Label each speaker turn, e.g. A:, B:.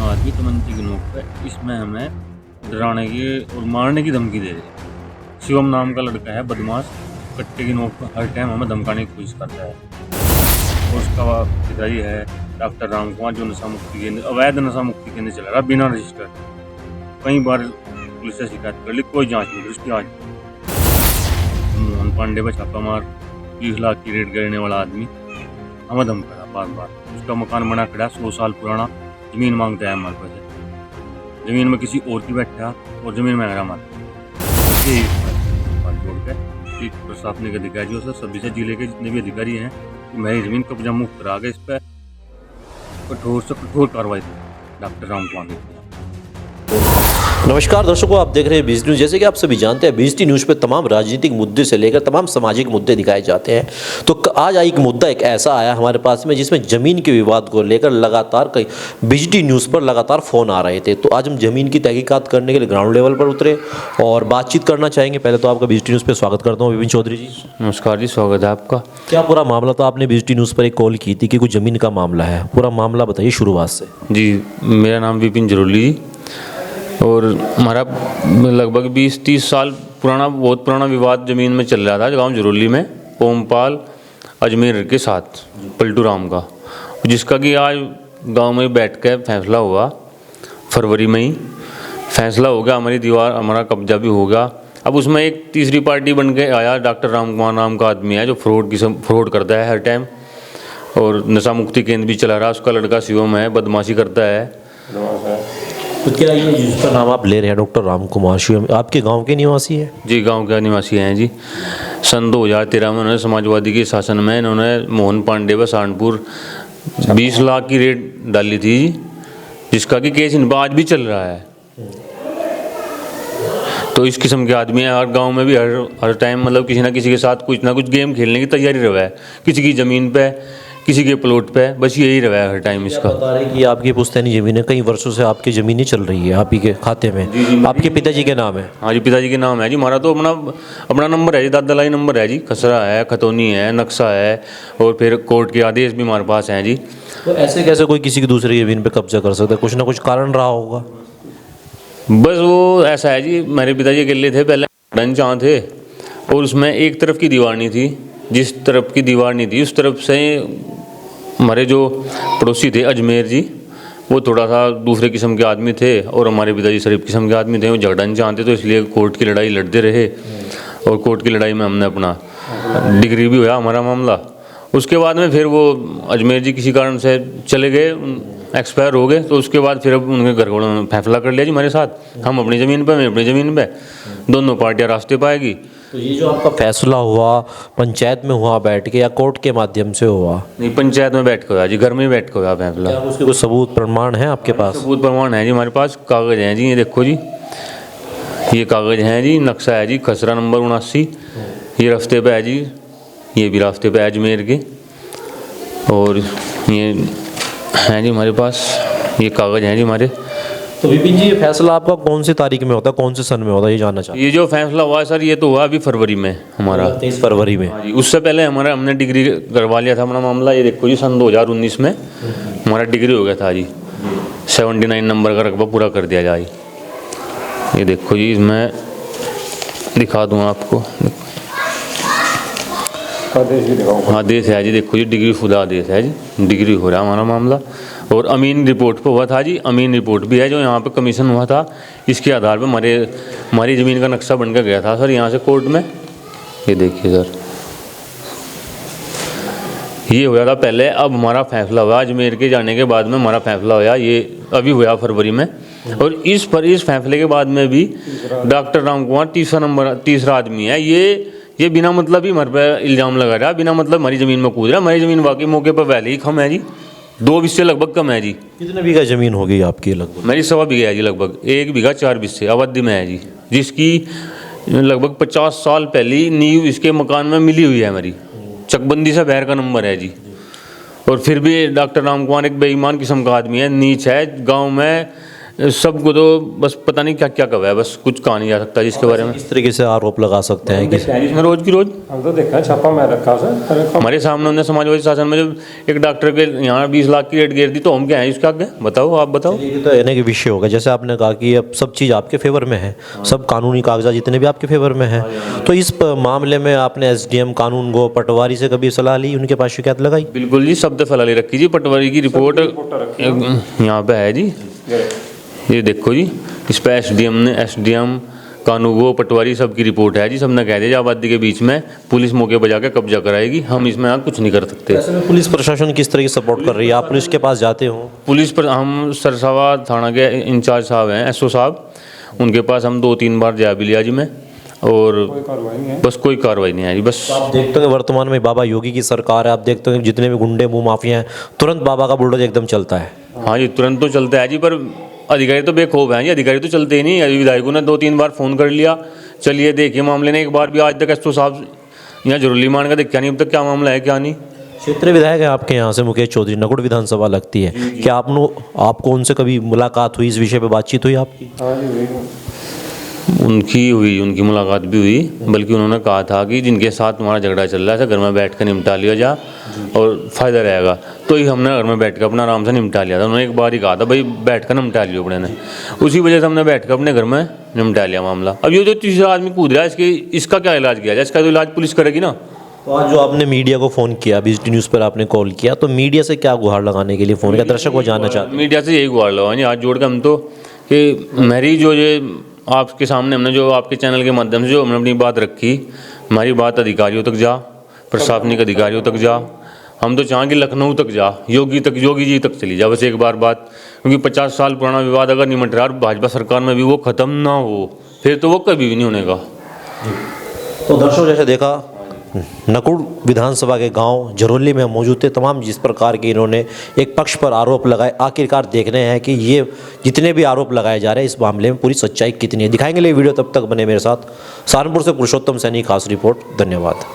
A: आदमी तमंची की नोक पे इसमें हमें डराने की और मारने की धमकी दे रहे हैं। शिवम नाम का लड़का है बदमाश, कट्टे की नोक पर हर टाइम हमें धमकाने की कोशिश करता है। और उसका पिताजी है डॉक्टर राम कुमार, जो नशा मुक्ति केंद्र, अवैध नशा मुक्ति केंद्र चला रहा बिना रजिस्टर्ड। कई बार पुलिस से शिकायत कर ली, कोई जांच नहीं, उसकी आज मोहन पांडे पर छापा मार 30 लाख की रेट करने वाला आदमी हमें धमका बार बार। उसका मकान बना खड़ा 100 साल पुराना, जमीन मांगता है हमारे पास। जमीन में किसी और की बैठा और जमीन में हरा मारता जोड़ के एक प्रशासनिक अधिकारियों से सभी से जिले के जितने भी अधिकारी हैं, मेरी जमीन कब्जा मुक्त करा के इस पर कठोर से कठोर कार्रवाई डॉक्टर राम कुमार।
B: नमस्कार दर्शकों, आप देख रहे हैं बीएसटी न्यूज़। जैसे कि आप सभी जानते हैं, बीएसटी न्यूज़ पे तमाम राजनीतिक मुद्दे से लेकर तमाम सामाजिक मुद्दे दिखाए जाते हैं। तो आज एक मुद्दा एक ऐसा आया हमारे पास में जिसमें ज़मीन के विवाद को लेकर लगातार कई बीएसटी न्यूज़ पर लगातार फ़ोन आ रहे थे। तो आज हम ज़मीन की तहकीकात करने के लिए ग्राउंड लेवल पर उतरे और बातचीत करना चाहेंगे। पहले तो आपका बीएसटी न्यूज़ पर स्वागत करता हूँ विपिन चौधरी जी।
C: नमस्कार जी, स्वागत है आपका।
B: क्या पूरा मामला था? आपने बीएसटी न्यूज़ पर एक कॉल की थी कि कुछ ज़मीन का मामला है, पूरा मामला बताइए शुरुआत से।
C: जी, मेरा नाम विपिन जरोली जी, और हमारा लगभग 20-30 साल पुराना बहुत पुराना विवाद ज़मीन में चल रहा था गांव जरोली में, ओमपाल अजमेर के साथ पलटू राम का, जिसका कि आज गांव में बैठ के फैसला हुआ। फरवरी में ही फैसला हो गया, हमारी दीवार हमारा कब्जा भी होगा। अब उसमें एक तीसरी पार्टी बन के आया, डॉक्टर राम कुमार नाम का आदमी है जो फ्रॉड करता है हर टाइम, और नशा मुक्ति केंद्र भी चला रहा। उसका लड़का शिवम है, बदमाशी करता है।
B: तो क्या ये जिसका नाम आप ले रहे हैं डॉक्टर राम कुमार शिवम, आपके गांव के निवासी है?
C: जी, गांव के निवासी हैं जी। सन 2013 में उन्होंने समाजवादी के शासन में इन्होंने मोहन पांडे व सहारनपुर 20 लाख की रेट डाली थी, जिसका कि केस इन आज भी चल रहा है। तो इस किस्म के आदमी है, हर गांव में भी हर टाइम मतलब किसी ना किसी के साथ कुछ ना कुछ गेम खेलने की तैयारी रहा है, किसी की ज़मीन पे, किसी के प्लॉट पे, बस यही रहा है हर टाइम इसका।
B: बता रहे कि आपकी पुश्तैनी ज़मीन है, कई वर्षों से आपकी ज़मीनें चल रही है आप ही के खाते में।
C: जी,
B: आपके पिताजी के नाम है?
C: हाँ जी, पिताजी के नाम है जी। हमारा तो अपना नंबर है जी, दादालाई नंबर है जी। खसरा है, खतौनी है, नक्शा है, और फिर कोर्ट के आदेश भी हमारे पास हैं जी।
B: तो ऐसे कैसे कोई किसी की दूसरी ज़मीन पे कब्जा कर सकता है? कुछ ना कुछ कारण रहा होगा।
C: बस वो ऐसा है जी, मेरे पिताजी अकेले थे, पहले डन चाह थे, और उसमें एक तरफ की दीवार नहीं थी। जिस तरफ की दीवार नहीं थी उस तरफ से हमारे जो पड़ोसी थे अजमेर जी, वो थोड़ा सा दूसरे किस्म के आदमी थे, और हमारे पिताजी शरीफ किस्म के आदमी थे। वो झगड़ना चाहते, तो इसलिए कोर्ट की लड़ाई लड़ते रहे, और कोर्ट की लड़ाई में हमने अपना डिग्री भी हुआ हमारा मामला। उसके बाद में फिर वो अजमेर जी किसी कारण से चले गए, एक्सपायर हो गए। तो उसके बाद फिर अब उनके घर वालों ने फैसला कर लिया जी हमारे साथ, हम अपनी ज़मीन पर, मैं अपनी ज़मीन पर, दोनों पार्टियाँ रास्ते पाएगी।
B: तो ये जो आपका फैसला हुआ पंचायत में हुआ बैठ के या कोर्ट के माध्यम से हुआ?
C: नहीं, पंचायत में बैठ के हुआ जी, घर में ही बैठ के हुआ फैसला।
B: क्या उसके कुछ सबूत प्रमाण है आपके पास?
C: सबूत प्रमाण है जी हमारे पास, कागज़ हैं जी, ये देखो जी, ये कागज़ हैं जी। नक्शा है जी, खसरा नंबर 79, ये रास्ते पे है जी, ये भी रास्ते पे है अजमेर के, और ये हैं जी हमारे पास, ये कागज़ हैं जी हमारे।
B: तो विपिन जी, ये फैसला आपका कौन सी तारीख में होता है, कौन से सन में होता है, ये जानना चाहते
C: ये जो फैसला हुआ सर, ये तो हुआ अभी फरवरी में हमारा,
B: 23 फरवरी में।
C: हाँ जी। उससे पहले हमने डिग्री करवा लिया था अपना मामला। ये देखो जी, सन 2019 में हमारा डिग्री हो गया था जी, 79 नंबर का रकबा पूरा कर दिया जाए। ये देखो जी, मैं दिखा दूँ आपको, आदेश है जी, देखो जी, डिग्री खुदा आदेश है जी, डिग्री हो रहा हमारा मामला। और अमीन रिपोर्ट पे हुआ था जी, अमीन रिपोर्ट भी है जो यहाँ पे कमीशन हुआ था, इसके आधार पे हमारी ज़मीन का नक्शा बन कर गया था सर यहाँ से कोर्ट में। ये देखिए सर, ये हुआ था पहले, अब हमारा फैसला हुआ अजमेर के जाने के बाद में, हमारा फैसला हुआ ये अभी हुआ फरवरी में। और इस फैसले के बाद में भी डॉक्टर राम कुमार तीसरा आदमी है, ये बिना मतलब ही हमारे पे इल्ज़ाम लगा रहा है, बिना मतलब हमारी ज़मीन में कूद रहा है। हमारी ज़मीन वाकई मौके पर वैल्यू ही कम है जी, 2 बीघे से लगभग कम है जी।
B: कितने बीघा ज़मीन होगी आपकी लगभग?
C: मेरी 1.25 बीघा है जी, लगभग 1 बीघा 4 बीघे अवधि में है जी, जिसकी लगभग 50 साल पहले नींव इसके मकान में मिली हुई है हमारी, चकबंदी से बाहर का नंबर है जी। और फिर भी डॉक्टर राम कुमार एक बेईमान किस्म का आदमी है, नीच है, गाँव में सबको तो बस पता नहीं क्या क्या कहा है, बस कुछ कहा नहीं जा सकता जिसके बारे में।
B: इस तरीके से आरोप लगा सकते हैं कि
C: इसमें रोज की रोज
D: हम तो देखा छापा मैं रखा सर।
C: हमारे सामने उन्होंने समाजवादी शासन में जब एक डॉक्टर के यहाँ 20 लाख की रेट गिर दी तो हम क्या है इसके आगे? बताओ, आप बताओ।
B: ये तो कहने के विषय होगा, जैसे आपने कहा कि अब सब चीज़ आपके फेवर में है, सब कानूनी कागजात जितने भी आपके फेवर में हैं, तो इस मामले में आपने एसडीएम कानून गो पटवारी से कभी सलाह ली, उनके पास शिकायत लगाई?
C: बिल्कुल जी, शब्द फैला रखी जी। पटवारी की रिपोर्ट यहाँ पे है जी, ये देखो जी। इस पर एसडीएम कानूगो पटवारी सबकी रिपोर्ट है जी। सबने कह दिया आबादी के बीच में पुलिस मौके पर जाकर कब्जा कराएगी, हम इसमें यहाँ कुछ नहीं कर सकते।
B: ऐसे में पुलिस प्रशासन किस तरह की सपोर्ट कर रही है? आप पुलिस के पास जाते हो?
C: पुलिस पर हम सरसावा थाना के इंचार्ज साहब हैं, एसओ साहब, उनके पास हम 2-3 बार जा भी लिया जी मैं, और बस कोई कार्रवाई नहीं है जी। बस
B: आप देखते हैं वर्तमान में बाबा योगी की सरकार है, आप देखते हैं जितने भी गुंडे मुंह माफिया हैं तुरंत बाबा का बुलडोजर एकदम चलता है।
C: हाँ जी, तुरंत तो चलता है जी, पर अधिकारी तो बेखौफ हैं जी, अधिकारी तो चलते ही नहीं। अभी विधायकों ने 2-3 बार फ़ोन कर लिया, चलिए देखिए मामले ने, एक बार भी आज तक एसओ साहब यहाँ जरूरी मान का देखा नहीं अब तक क्या मामला है क्या नहीं।
B: क्षेत्रीय विधायक है आपके यहाँ से मुकेश चौधरी, नकुड़ विधानसभा लगती है, क्या आपको उनसे कभी मुलाकात हुई, इस विषय पे बातचीत हुई आपकी?
C: उनकी मुलाकात भी हुई, बल्कि उन्होंने कहा था कि जिनके साथ तुम्हारा झगड़ा चल रहा है घर में बैठ कर निपटा लिया जा और फ़ायदा रहेगा, तो ही हमने घर में बैठ कर अपना आराम से निपटा लिया था। उन्होंने एक बार ही कहा था भाई बैठ कर निपटा लियो अपने ने, उसी वजह से हमने बैठ कर अपने घर में निपटा लिया मामला। अब ये जो तीसरा आदमी कूद रहा है इसका क्या इलाज किया जाए? इसका तो इलाज पुलिस करेगी ना।
B: तो आज जो आपने मीडिया को फ़ोन किया, बीएसटी न्यूज़ पर आपने कॉल किया, तो मीडिया से क्या गुहार लगाने के लिए फ़ोन किया? दर्शक को जानना चाहते हैं।
C: मीडिया से यही गुहार लगाएंगे आज जोड़ कर हम तो, कि मेरी जो ये आपके सामने हमने जो आपके चैनल के माध्यम से जो हमने अपनी बात रखी, हमारी बात अधिकारियों तक जा, प्रशासनिक अधिकारियों तक जा। हम तो चाहें कि लखनऊ तक जा, योगी जी तक चली जा बस एक बार बात, क्योंकि 50 साल पुराना विवाद अगर निमट रहा और भाजपा सरकार में भी वो ख़त्म ना हो, फिर तो वो कभी भी नहीं होने का।
B: तो दर्शकों, जैसे देखा नकुड़ विधानसभा के गांव जरोली में हम मौजूद थे, तमाम जिस प्रकार के इन्होंने एक पक्ष पर आरोप लगाए, आखिरकार देखने हैं कि ये जितने भी आरोप लगाए जा रहे हैं इस मामले में पूरी सच्चाई कितनी है। दिखाएंगे ले वीडियो, तब तक बने मेरे साथ। सहारनपुर से पुरुषोत्तम सैनी, खास रिपोर्ट। धन्यवाद।